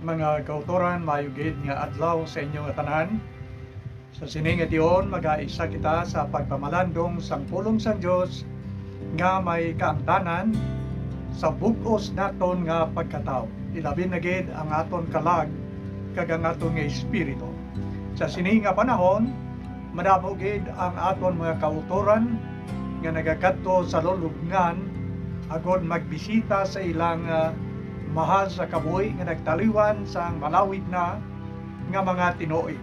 Mga kautoran, mayugid nga adlaw sa inyong tanan. Sa sining tion, mag-aisa kita sa pagpamalandong sang pulong sang Dios nga may kaangtanan sa bug-os naton nga pagkatao. Ilabi na gid ang aton kalag kag ang aton nga espiritu. Sa sining nga panahon, madamo gid ang aton mga kautoran nga nagakadto sa lulubngan agod magbisita sa ilang mahal sa kabuhi nga nagtaliwan sa malawig na nga mga tinuoy.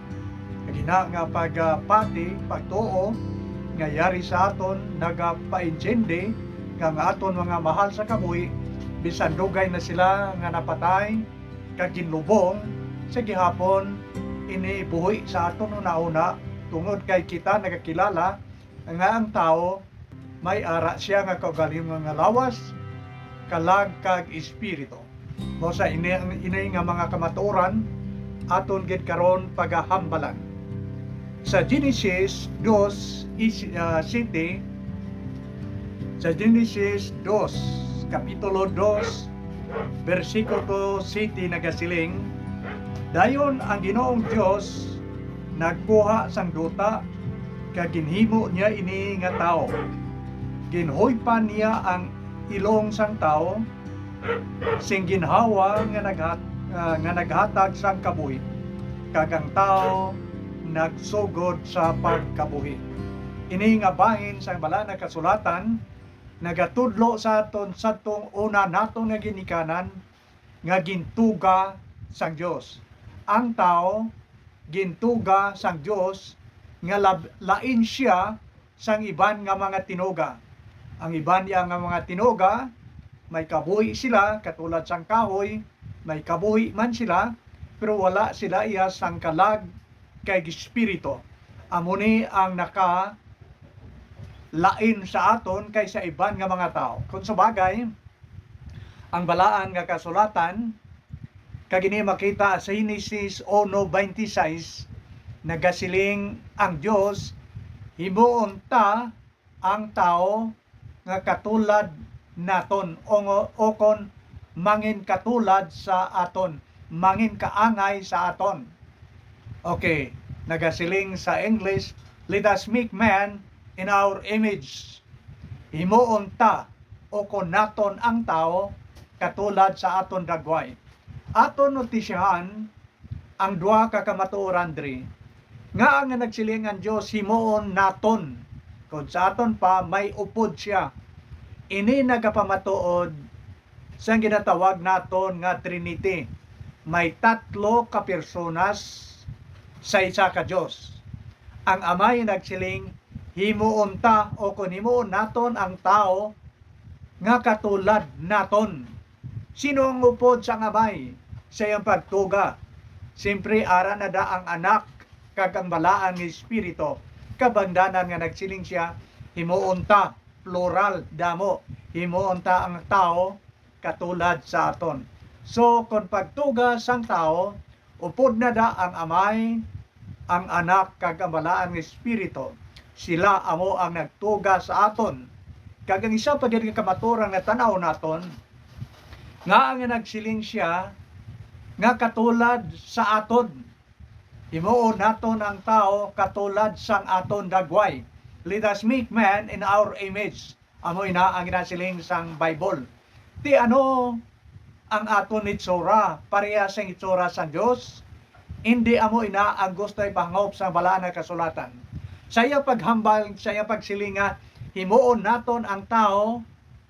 Kagina nga pagpati, pagtuo nga yari sa aton nagapainjende nga aton mga mahal sa kabuhi bisan dugay na sila nga napatay kag ginlubong sa gihapon ini buhi sa aton una-una tungod kay kita nagakilala nga ang tao may ara siya nga kaugalingon nga lawas, kalag kag espiritu. Mo sa inay nga mga kamatuoran aton gid karon pagahambalan. Sa Genesis 2:7, sa Genesis 2, kapitulo 2, versikulo 7 nagasiling, dayon ang Ginoong Dios nagkuha sang duta kag ginhimo niya ini nga tao. Ginhoypan niya ang ilong sang tao sing ginhawa nga naghatag sang kabuhi kag ang tao nagsugod sa pagkabuhi. Ini nga bahin sa bala na kasulatan nagatudlo sa aton sadtong una natong nga ginikanan nga gintuga sang Dios. Ang tao gintuga sang Dios nga lain siya sang iban nga mga tinuga. Ang iban niya nga mga tinuga may kabuhi sila, katulad sang kahoy, may kabuhi man sila, pero wala sila iya sang kalag kay espiritu. Amuni ang naka lain sa aton kaysa iban nga mga tao. Kung sa bagay, ang balaan nga kasulatan, kagini makita sa Genesis 1:26, nagasiling ang Dios, himuon ta ang tao nga katulad naton o kon mangin katulad sa aton, mangin kaangay sa aton. Okay, nagasiling sa English, let us make man in our image. Himuon ta o kon naton ang tao katulad sa aton dagway. Aton notisyahan ang duha ka kamatuoran diri nga ang nagsiling ang Dios himuon naton, kung sa aton pa may upod siya. Ini nagapamatuod sa ginatawag naton nga Trinity. May tatlo ka personas sa isa ka Dios. Ang Amay nagsiling himuon ta o kun himuon naton ang tao nga katulad naton. Sino ang upod sa Amay sa iyang pagtuga? Siyempre ara na da ang anak kag ang balaan nga espiritu. Kabangdanan nga nagsiling siya himuon ta, plural damo, himuon ta ang tao katulad sa aton. So kung pagtuga sang tao, upod na da ang Amay, ang anak kag ang balaan nga espiritu. Sila amo ang nagtuga sa aton. Kag ang isa pa gid nga kamatuoran nga tan-aw naton nga ang nagsiling siya nga katulad sa aton. Himuon naton ang tao katulad sang aton dagway. Let us make man in our image. Amoy na ang ginasiling sang Bible. Ti ano ang aton itsura? Pareha sang itsura sang Dios? Hindi amoy na ang gusto ipangop sa balaan nga kasulatan. Sa iya paghambal, sa iya pagsilinga, himuon naton ang tao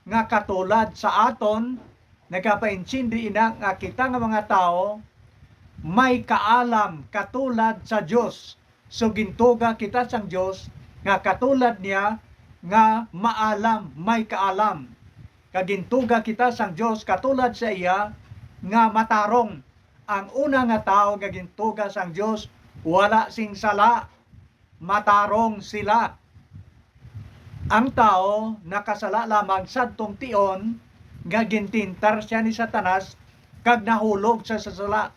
nga katulad sa aton, nagapaintsindi ina nga kita nga mga tao may kaalam katulad sa Dios. So gintuga kita sang Dios nga katulad niya nga maalam, may kaalam. Kagintuga kita sang Dios katulad sa iya nga matarong. Ang una nga tao nga gintuga sang Dios wala sing sala, matarong sila. Ang tao nakasala lamang sadtong tion nga gintintar siya ni Satanas kag nahulog sa sala.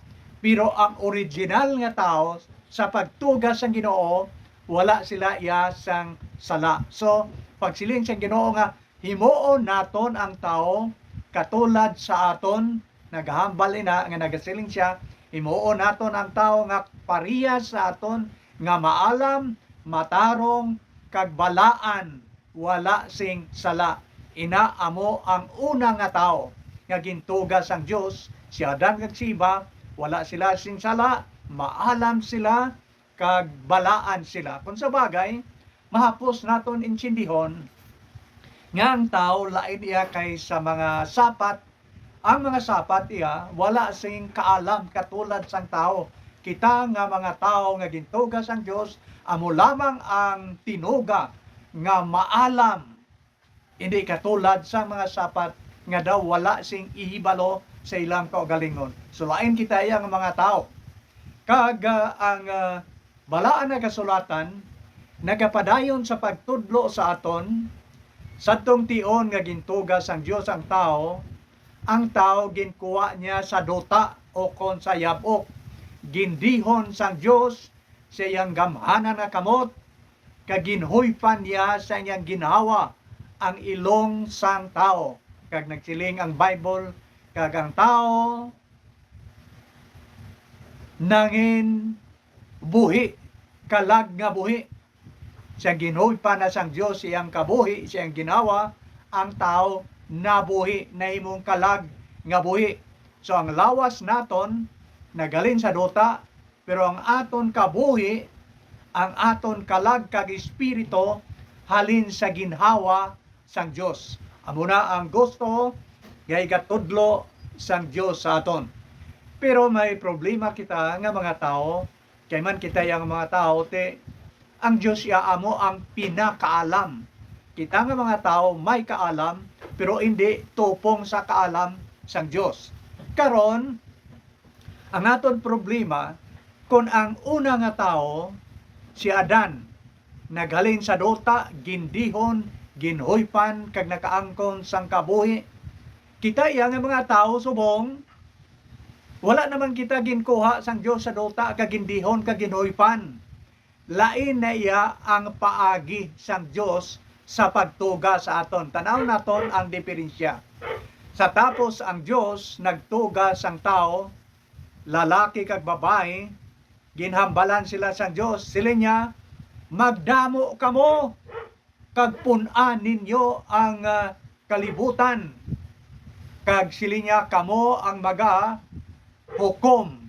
Pero ang original nga tao sa pagtuga sang Ginoo wala sila iya sang sala. So pagsiling sang Ginoo nga himuon naton ang tao katulad sa aton nagahambal ina nga nagasiling siya, himuon naton ang tao nga parehas sa aton nga maalam, matarong, kag balaan, wala sing sala. Ina amo ang una nga tao nga gintugas ang Dios, si Adan kag si Eva, wala sila sing sala, maalam sila kag balaan sila. Kung sa bagay, mahapos naton insindihon nga ang tao lain iya kay sa mga sapat. Ang mga sapat iya wala sing kaalam katulad sang tao. Kita nga mga tao nga gintugas ang Dios, amo lamang ang tinuga nga maalam. Hindi katulad sa mga sapat nga daw wala sing ihibalo sa ilang kaugalingon. So lain kita iya nga mga tao. Kag ang balaan nga kasulatan nagapadayon sa pagtudlo sa aton sadtong tion nga gintugas ang Dios ang tao ginkuha niya sa duta o kon sa yabok. Gindihon sang Dios sa iyang gamhanan nga kamot, kag ginhuypan niya sa iyang ginhawa ang ilong sang tao. Kag nagsiling ang Bible, kag ang tao nangin buhi, kalag nga buhi. Sa ginhuypan na sang Dios siyang kabuhi, siyang ginawa, ang tao nabuhi, nahimong kalag nga buhi. So ang lawas naton nagalin sa duta, pero ang aton kabuhi, ang aton kalag kag espiritu halin sa ginhawa sang Dios. Amo na ang gusto nga igatudlo sang Dios sa aton. Pero may problema kita nga mga tao, kay man kita yang mga tao ang Dios iya amo ang pinakaalam. Kita nga mga tao may kaalam, pero hindi tupong sa kaalam sang Dios. Karon ang aton problema, kung ang una nga tao, si Adan, naghalin sa duta, gindihon, ginhuypan, kag nakaangkon sang kabuhi, kita iya nga mga tao subong, wala naman kita ginkuha sang Dios sa duta, kag gindihon, kag ginhuypan. Lain na iya ang paagi sang Dios sa pagtuga sa aton. Tanaw naton ang diferensya. Sa tapos ang Dios nagtuga sang tao, lalaki kag babae, ginhambalan sila sang Dios. Sila niya, magdamo kamo, kag pun-an ninyo ang kalibutan. Kag sila niya, kamo ang hukom,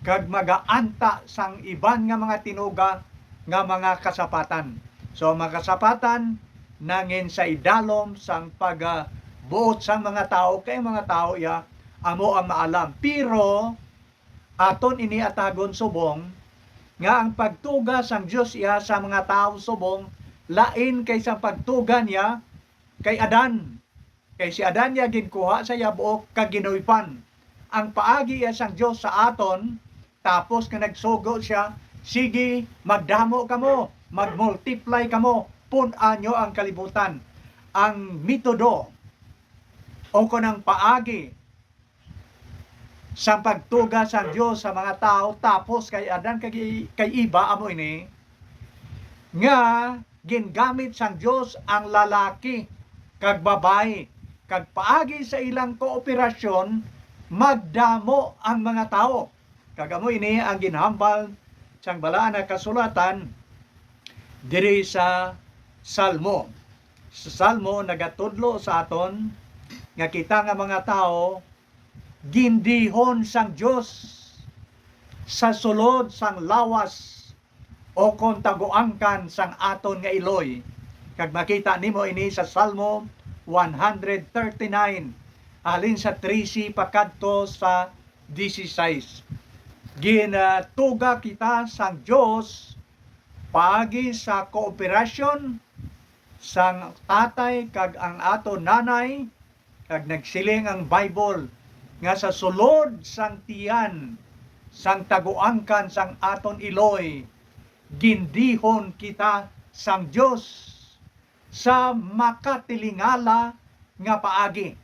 kag magaanta sang iban nga mga tinuga nga mga kasapatan. So mga kasapatan nangin sa idalom sang pagbuot sang mga tao, kay mga tao ya amo ang maalam. Pero aton ini atagon subong nga ang pagtuga sang Dios iya sa mga tao subong lain kaysa pagtuga niya kay Adan. Kay si Adan ya ginkuha sa yabok kag ginuypan. Ang paagi iya sang Dios sa aton, tapos nga nagsugo siya, sige, magdamo kamo, magmultiply kamo, pun-an nyo ang kalibutan. Ang metodo o kunang paagi sa pagtuga sa Dios sa mga tao, tapos kay Adan kay Eva amo ini, nga gingamit sang Dios ang lalaki kag babae, kag paagi sa ilang kooperasyon, magdamo ang mga tao. Kagamo ini ang ginhambal sang balaan nga kasulatan diri sa Salmo. Sa Salmo nagatudlo sa aton nga kita nga mga tao gindihon sang Dios sa sulod sang lawas o kon taguangkan sang aton nga iloy. Kag makita nimo ini sa Salmo 139 alin sa 13 pakadto sa 16. Ginatuga kita sang Dios paagi sa kooperasyon sang tatay kag ang ato nanay, kag nagsiling ang Bible nga sa sulod sang tiyan sang taguangkan sang aton iloy, gindihon kita sang Dios sa makatilingala nga paagi.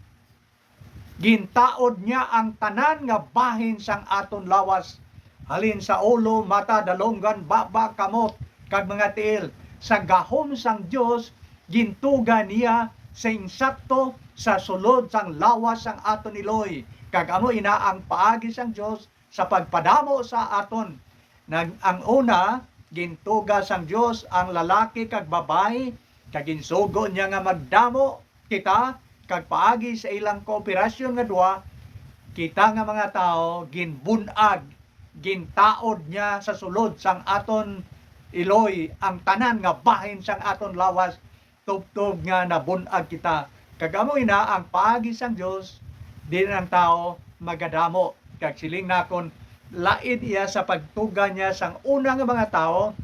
Gintaod niya ang tanan nga bahin sang aton lawas, halin sa ulo, mata, dalonggan, baba, kamot, kag mga tiil. Sa gahom sang Dios, gintuga niya sing sakto sa sulod sang lawas sang aton iloy. Kag amo ina ang paagi sang Dios sa pagpadamo sa aton. Ang una, gintuga sang Dios ang lalaki kag babae, kag ginsugo niya nga magdamo kita, kag paagi sa ilang kooperasyon nga duha, kita nga mga tao ginbunag, gintaod niya sa sulod sang aton iloy ang tanan nga bahin sang aton lawas, tubtob nga nabunag kita. Kag amo ina ang paagi sang Dios din ang tao magadamo. Kag siling nakon lain iya sa pagtuga niya sang una nga mga tao.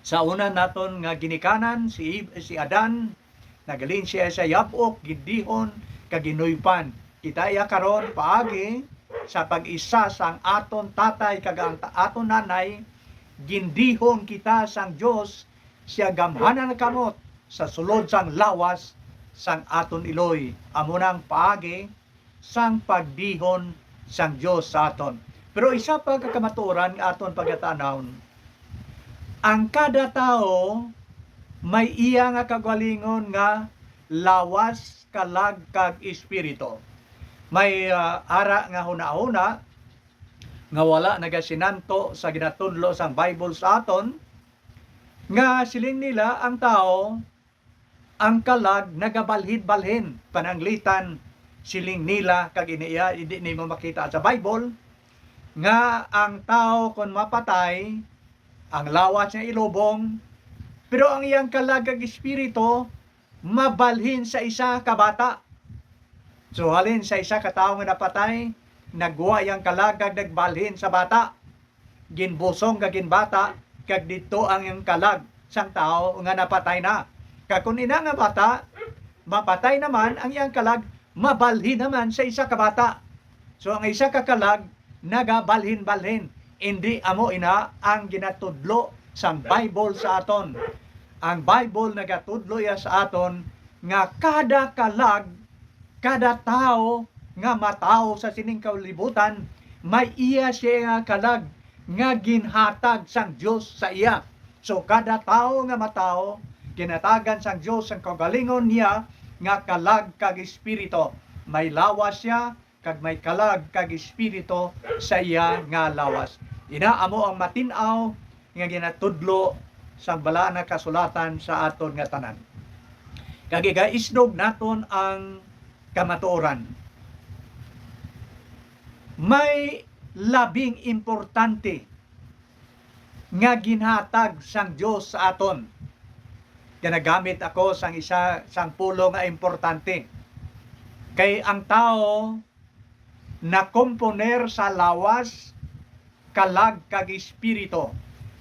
Sa una naton nga ginikanan si Adan, nagalin siya sa yabok, gidihon, kag ginuypan. Kita iya karon paagi sa pag-isa sang aton tatay kag ang aton nanay, gindihon kita sang Dios siya gamhanan kamot sa sulod sang lawas sang aton iloy. Amo nang paagi sang pagdihon sang Dios sa aton. Pero isa pa kakamatuoran nga aton pagatanawon, ang kada tao may iya nga kagalingon nga lawas, kalag, kag espiritu. May ara nga huna-huna nga wala nagasinanto sa ginatudlo sang Bible sa aton, nga siling nila ang tao, ang kalag nagabalhin-balhin, pananglitan siling nila, kag iniya hindi nimo makita sa Bible nga ang tao kon mapatay, ang lawas niya ilubong, pero ang iyang kalag kag espiritu mabalhin sa isa ka bata. So halin sa isa ka tawo nga napatay, nagwa iyang kalag kag nagbalhin sa bata, ginbusong kag ginbata, kag dito ang iyang kalag sang tao nga napatay na. Kag kun ina nga bata mapatay naman, ang iyang kalag mabalhin naman sa isa ka bata. So ang isa ka kalag nagabalhin-balhin. Hindi amo ina ang ginatudlo sang Bible sa aton. Ang Bible nagatudlo ya sa aton nga kada kalag, kada tao nga matao sa sining kalibutan, may iya siya nga kalag nga ginhatag sang Dios sa iya. So kada tao nga matao, ginatagan sang Dios ang kagalingon niya nga kalag kag espiritu. May lawas siya kag may kalag kag espiritu sa iya nga lawas. Inaamo ang matinaw nga ginatudlo sa bala na kasulatan sa aton nga tanan. Kag igaisnog naton ang kamatuoran. May labing importante nga ginhatag sang Dios sa aton. Ginagamit ako sang isa sang pulo nga importante. Kay ang tao na komponer sa lawas, kalag kag espiritu.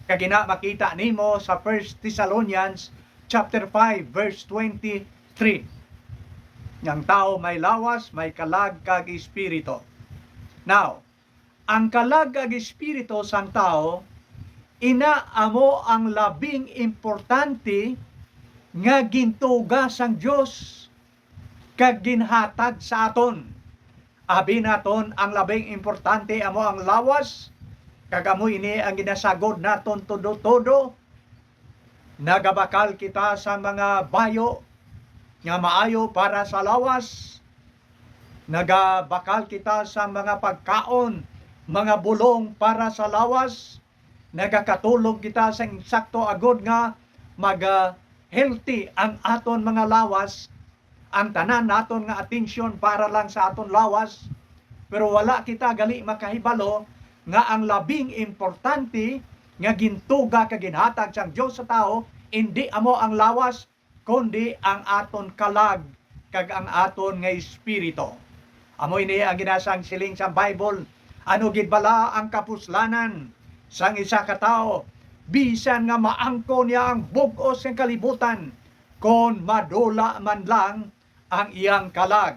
Kag ina makita nimo sa 1 Thessalonians chapter 5 verse 23. Yang tao may lawas, may kalag kag espiritu. Now, ang kalag kag espiritu sang tao inaamo ang labing importante nga gintuga sang Dios kag ginhatag sa aton. Abi naton ang labing importante amo ang lawas, kag amo ini ang ginasagod naton todo-todo. Nagabakal kita sa mga bayo nga maayo para sa lawas. Nagabakal kita sa mga pagkaon, mga bulong para sa lawas. Nagakatulog kita sa insakto agod nga healthy ang aton mga lawas. Ang tanan naton nga atensyon para lang sa aton lawas, pero wala kita gali makahibalo nga ang labing importante nga gintuga kag ginhatag sang Dios sa tao, hindi amo ang lawas kundi ang aton kalag kag ang aton nga espiritu. Amo ini ang ginasang siling sa Bible, ano gid bala ang kapuslanan sang isa ka tawo, bisan nga maangko niya ang bug-os ng kalibutan, kon madula man lang ang iyang kalag.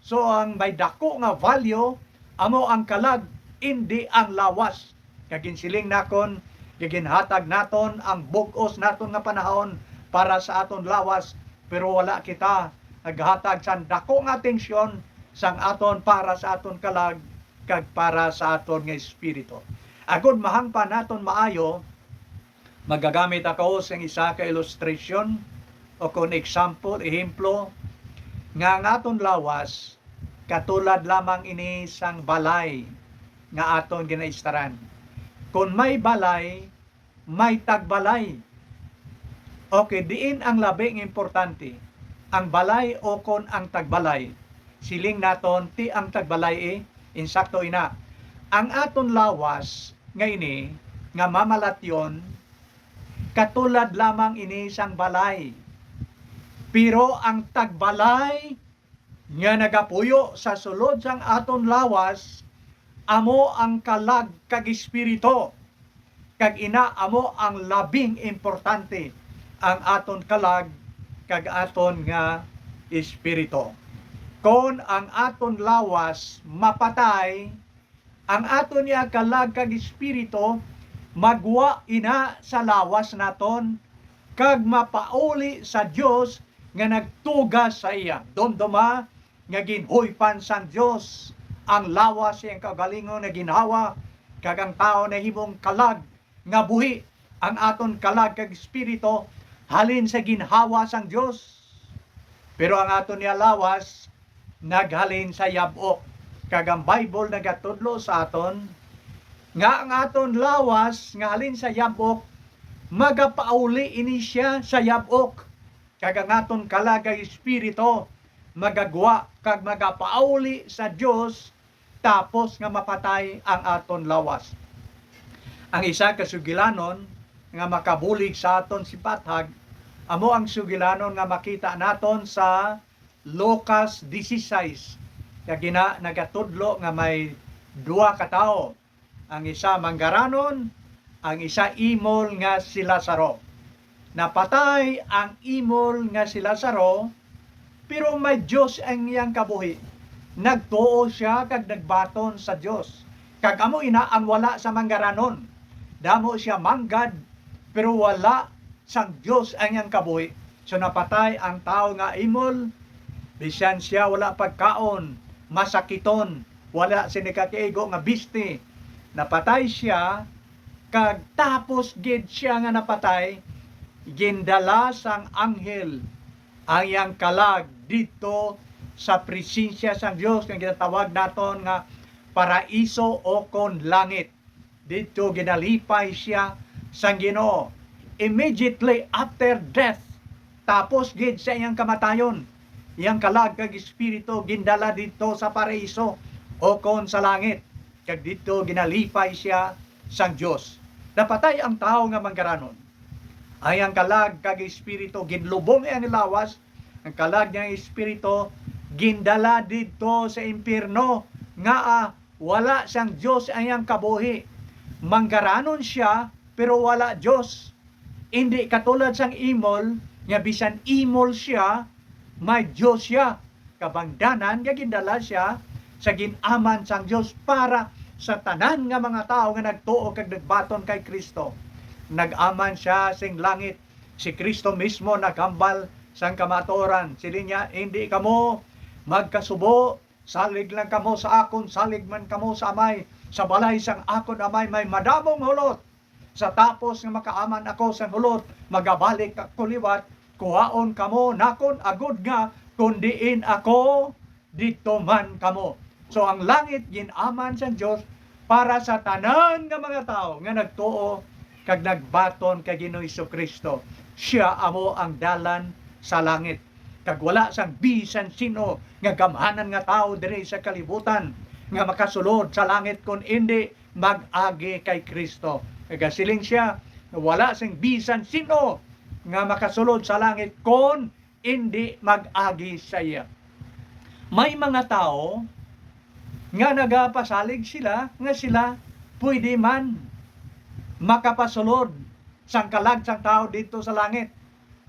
So ang may dako nga value amo ang kalag, hindi ang lawas. Kaginsiling nakon, giginhatag naton ang bug-os naton nga panahon para sa aton lawas, pero wala kita naghatag sa dako nga atensyon sang aton para sa aton kalag kag para sa aton nga espiritu. Agod mahangpan naton maayo, magagamit ako sa isa ka illustration o kung example, ehemplo, nga aton lawas, katulad lamang ini sang balay nga aton ginaistaran. Kung may balay, may tagbalay. Okay, diin ang labing importante. Ang balay o kon ang tagbalay. Siling naton, ti ang tagbalay insakto ina. Ang aton lawas, nga ini, nga mamalatyon, katulad lamang ini sang balay. Pero ang tagbalay, nga nagapuyo sa sulod sang aton lawas, amo ang kalag kag espiritu. Kag ina amo ang labing importante, ang aton kalag kag aton nga espiritu. Kon ang aton lawas mapatay, ang aton niya kalag kag espiritu magwa ina sa lawas naton kag mapauli sa Dios nga nagtugas sa iya. Domdoma nga ginhuypan sang Dios ang lawas siyang kagalingon na ginhawa kag ang tao na himong kalag nga buhi. Ang aton kalag kag espiritu halin sa ginhawa sang Dios. Pero ang aton niya lawas naghalin sa yabok. Kag ang Bible nagatudlo sa aton nga ang aton lawas nga halin sa yabok magapauli ini siya sa yabok. Kag ang aton kalag kag espiritu magagwa kag magapauli sa Dios tapos nga mapatay ang aton lawas. Ang isa ka sugilanon nga makabulig sa aton sipathag amo ang sugilanon nga makita naton sa Lucas 16. Kag gina nagatudlo nga may duha ka tawo. Ang isa manggaranon, ang isa imol nga si Lazaro. Napatay ang imol nga si Lazaro, pero may Diyos ang iyang kabuhi. Nagtuo siya kag nagbaton sa Diyos. Kag amo ina ang wala sa manggaranon. Damo siya manggad, pero wala sang Diyos ang iyang kabuhi. So napatay ang tao nga imol, bisan siya wala pagkaon, masakiton, wala sinikatiigo nga bisti. Napatay siya, kag tapos gid siya nga napatay, gindala sang anghel ang iyang kalag dito sa presensya sang Dios nga ginatawag naton nga paraiso o kon langit. Dito ginalipay siya sang Ginoo immediately after death. Tapos gid sa iyang kamatayon, iyang kalag kag espiritu gindala dito sa paraiso o kon sa langit. Kag dito ginalipay siya sang Dios. Napatay ang tao nga manggaranon. Ang kalag kag espiritu ginlubong iyang lawas, ang kalag niyang espiritu gindala dito sa impierno nga wala sang Dios ang iyang kabuhi. Manggaranon siya pero wala Dios. Hindi katulad sang imol nga bisan imol siya, may Dios siya. Kabangdanan nga gindala siya sa ginaman sang Dios para sa tanan nga mga tao nga nagtuo kag nagbaton kay Kristo. Nagaman siya sing langit. Si Kristo mismo naghambal sang kamatuoran. Sili niya, hindi kamo magkasubo, salig lang kamo sa akon, salig man kamo sa amay. Sa balay sang akon amay may madamong hulot. Sa tapos nga makaaman ako sang hulot, magabalik ako liwat, kuhaon kamo nakon agud nga kundiin ako dito man kamo. So ang langit ginaman sa Dios para sa tanan nga mga tao nga nagtuo kag nagbaton kay Ginoong Hesukristo. Siya amo ang dalan sa langit. Kag wala sang bisan sino nga gamhanan nga tao diri sa kalibutan nga makasulod sa langit kun hindi mag-agi kay Kristo. Kagasiling siya, wala sang bisan sino nga makasulod sa langit kun hindi mag-agi sa iya. May mga tao nga nagapasalig sila nga sila pwede man makapasulod sang kalag sang tao dito sa langit.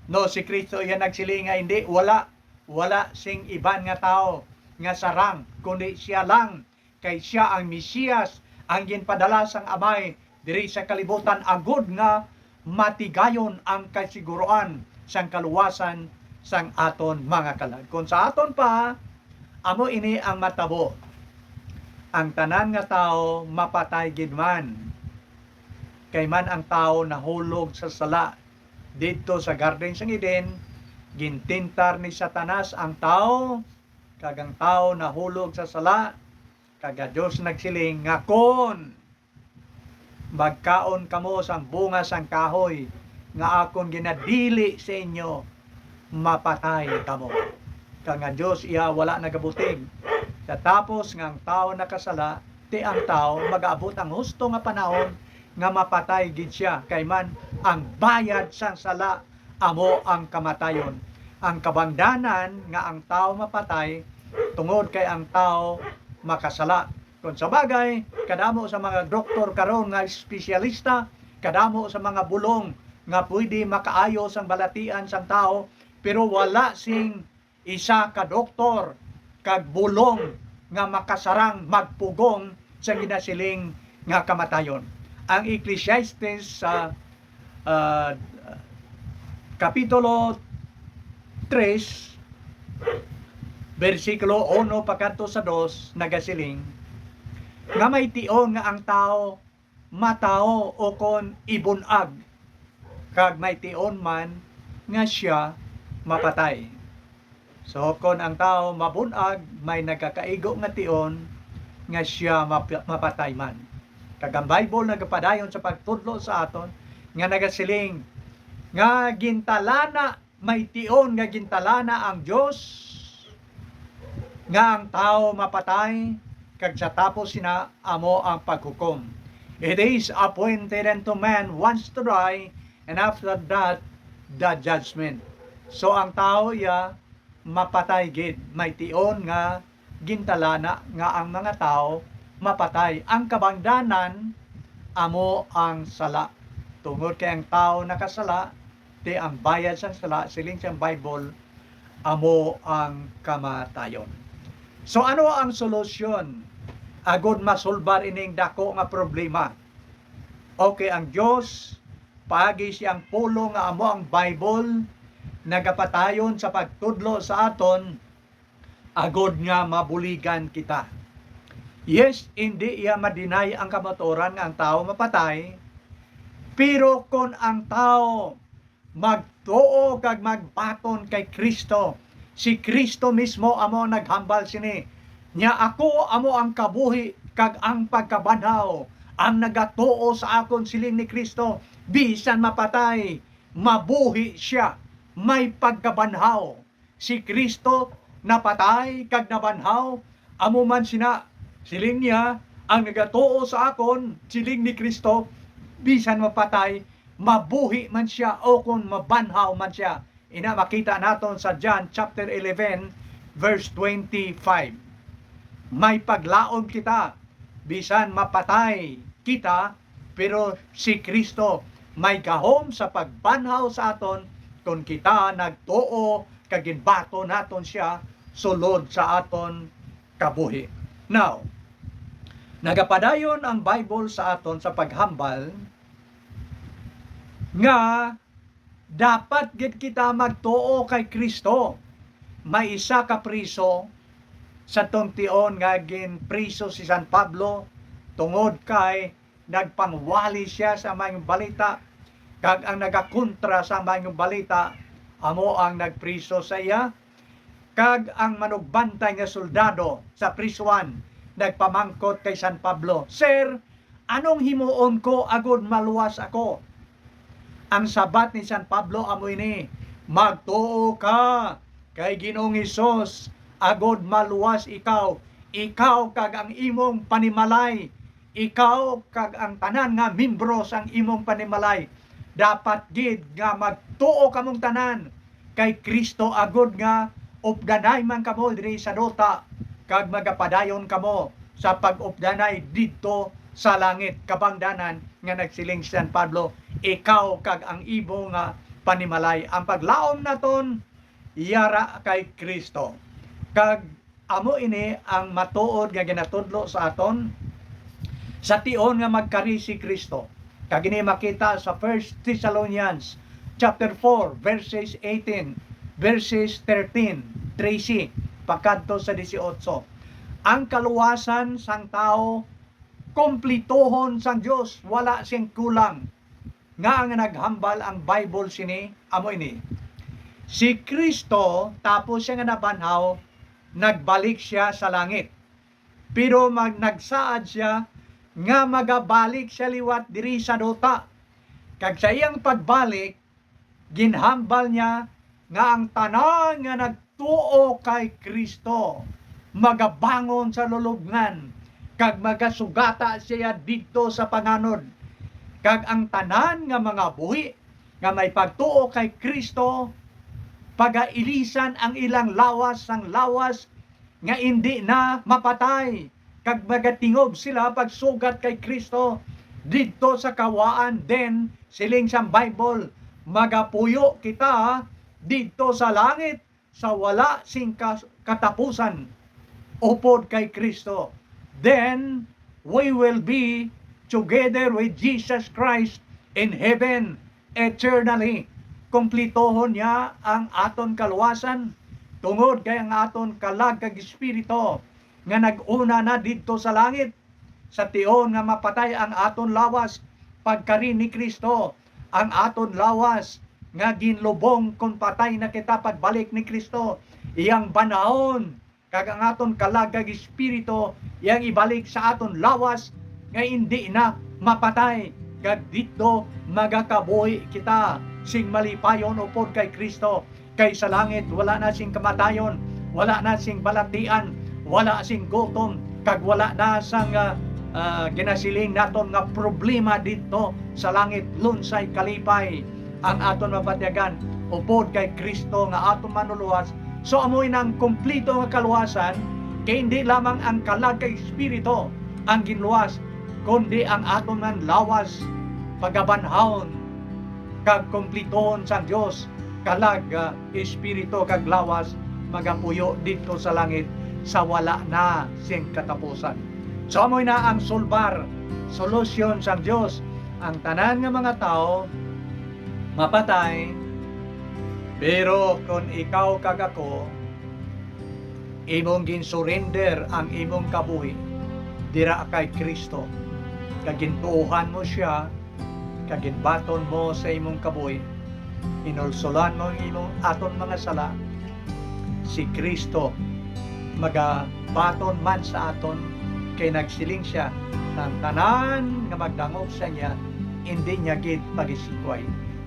No, si Kristo yan nagsiling nga hindi, wala sing iban nga tao nga sarang, kundi siya lang. Kay siya ang Mesiyas, ang ginpadala sang Amay diri sa kalibutan agud nga matigayon ang kasiguruan sang kaluwasan sang aton mga kalag. Kung sa aton pa, amo ini ang matabo. Ang tanan nga tao mapatay gid man. Kay man ang tao nahulog sa sala dito sa Garden sang Eden, gintintar ni Satanas ang tao, kagang tao nahulog sa sala, kaga Dios nagsiling nga kon magkaon kamo sang bunga sang kahoy nga akon ginadili sa inyo, mapatay kamo. Kanga Dios iya wala nagabutig. Tapos nga ang tao nakasala, ti ang tao mag-abot ang husto nga panahon nga mapatay gid siya, kay man ang bayad sang sala amo ang kamatayon. Ang kabangdanan nga ang tao mapatay tungod kay ang tao makasala. Kung sa bagay, kadamo sa mga doktor karon nga espesyalista, kadamo sa mga bulong nga pwede makaayos ang balatian sang tao, pero wala sing isa ka doktor kag bulong nga makasarang magpugong sa ginasiling nga kamatayon. Ang Ecclesiastes sa Kapitulo 3, versikulo 1 pakanto sa 2, nagasiling nga may tion nga ang tao matao o kon ibunag, kag may tion man nga siya mapatay. So kon ang tao mabunag, may nagkakaigo nga tion nga siya mapatay man. Kag ang Bible nagapadayon sa pagtudlo sa aton nga nagasiling nga gintalana, may tion nga gintalana ang Dios nga ang tao mapatay, kag sa tapos sina amo ang paghukom. It is appointed unto man once to die, and after that the judgment. So ang tao ya mapatay gid, may tion nga gintalana nga ang mga tao mapatay. Ang kabangdanan amo ang sala. Tungod kay ang tao nakasala, ti ang bayad sa sala, siling sa Bible, amo ang kamatayon. So ano ang solusyon agud masulbar ining dako nga problema? Okay, ang Dios paagi siyang pulo nga amo ang Bible nagapatayon sa pagtudlo sa aton agud nga mabuligan kita. Yes, hindi iya madinay ang kamatuoran nga ang tao mapatay, pero kung ang tao magtuo kag magbaton kay Kristo, si Kristo mismo amo naghambal sini nya ako amo ang kabuhi kag ang pagkabanhaw, ang nagatuo sa akon siling ni Kristo, bisan mapatay mabuhi siya, may pagkabanhaw. Si Kristo napatay kag nabanhaw, amo man sina siling niya ang nagatuo sa akon siling ni Kristo, bisan mapatay mabuhi man siya o kung mabanhaw man siya. Ina makita naton sa John chapter 11 verse 25. May paglaom kita, bisan mapatay kita, pero si Kristo may gahom sa pagbanhaw sa aton kung kita nagtuo kaginbato naton siya sulod sa aton kabuhi. Now, nagapadayon ang Bible sa aton sa paghambal nga dapat gid kita magtuo kay Kristo. May isa ka priso sa tion nga ginpriso si San Pablo tungod kay nagpangwali siya sa mayong balita, kag ang nagakontra sa mayong balita amo ang nagpriso sa iya, kag ang manugbantay nga soldado sa prisuan nagpamangkot kay San Pablo, "Sir, anong himuon ko agud maluwas ako?" Ang sabat ni San Pablo amo ini, "Magtuo ka kay Ginoong Hesus agud maluwas ikaw, ikaw kag ang imong panimalay, ikaw kag ang tanan nga membro sang imong panimalay. Dapat gid nga magtuo kamong tanan kay Kristo agud nga updanay man kamo diri sa duta, kag magapadayon kamo sa pag-updanay didto sa langit." Kabangdanan nga nagsiling si San Pablo, ikaw kag ang imo nga panimalay. Ang paglaom naton yara kay Kristo. Kag amo ini ang matuod nga ginatudlo sa aton sa tion nga magkari si Kristo. Kag ini makita sa 1 Thessalonians chapter 4 verses 18, verses 13, 13 pakadto sa 18. Ang kaluwasan sang tao kompletohon sang Dios, wala siyang kulang. Nga ang naghambal ang Bible sini amo ini. Si Kristo tapos siya nga nabanhaw, nagbalik siya sa langit. Pero nagsaad siya nga magabalik siya liwat diri sa duta. Kag sa iyang pagbalik, ginhambal niya nga ang tanan nga nagtuo kay Kristo magabangon sa lulubngan, kag magasugata siya didto sa panganod. Kag ang tanan nga mga buhi nga may pagtuo kay Kristo, pagailisan ang ilang lawas sang lawas nga hindi na mapatay, kag magatingob sila pagsugat kay Kristo didto sa kawaan. Den siling sa Bible, magapuyo kita didto sa langit sa wala sing katapusan upod kay Kristo. Then we will be together with Jesus Christ in heaven eternally. Kumplitohon niya ang aton kaluwasan tungod kay ang aton kalag kag espiritu nga nag-una na didto sa langit, sa tion nga mapatay ang aton lawas pagkari ni Kristo. Ang aton lawas nga ginlubong kung patay na kita pagbalik ni Kristo, iyang banahon kag ang aton kalag kag espiritu iyang ibalik sa aton lawas nga hindi na mapatay, kag dito magakabuhi kita sing malipayon upod kay Kristo. Kay sa langit wala na sing kamatayon, wala na sing balatian, wala sing gutom, kag wala na sang ginasiling naton nga problema dito sa langit. Lunsay kalipay ang aton mapatyagan upod kay Kristo nga aton manuluwas. So amoy nang kumplito nga kaluwasan, kay hindi lamang ang kalag kay espiritu ang ginluwas, kundi ang aton man lawas pagabanhawon kag kumplitohon sa Dios kalag espiritu kag lawas magapuyo dito sa langit sa wala na sing katapusan. So amoy na ang sulbar, solusyon sa Dios. Ang tanan nga mga tao mapatay, pero kung ikaw kag ako imong gin-surrender ang imong kabuhi dira kay Kristo, kag gintuohan mo siya, kag ginbaton mo sa imong kabuhi, inulsulan mo ang imong aton mga sala, si Kristo magabaton man sa aton, kay nagsiling siya ng tanan nga magdangog sa niya, hindi niya gid pagisikway.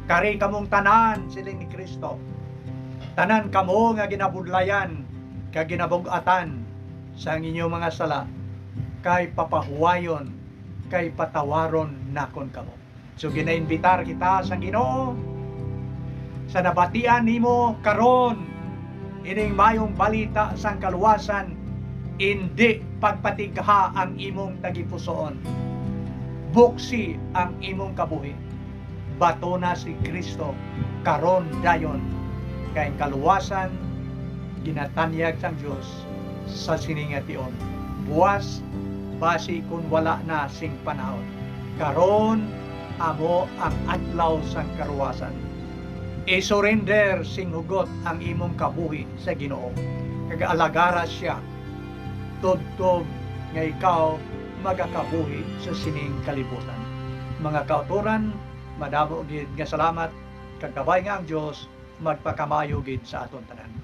Kari kamong tanan, siling ni Kristo, tanan kamo nga ginabudlayan kag ginabugatan sa inyong mga sala, kay papahuwayon, kay patawaron nakon kamo. So ginainbitar kita sa Ginoo sa nabatian nimo karon ining mayong balita sang kaluwasan, hindi pagpatigha ang imong tagipusoon, buksi ang imong kabuhi, bato na si Kristo karon dayon, kay kaluwasan ginatanyag sang Dios sa siningation, buwas basi kun wala na sing panahon. Karon amo ang adlaw sang kaluwasan. I-surrender sing hugot ang imong kabuhi sa Ginoo, kag alagara siya tubtob nga ikaw magakabuhi sa sining kalibutan. Mga kauturan, madamo gid nga salamat, kag kabay nga ang Dios magpakamayo gid sa aton tanan.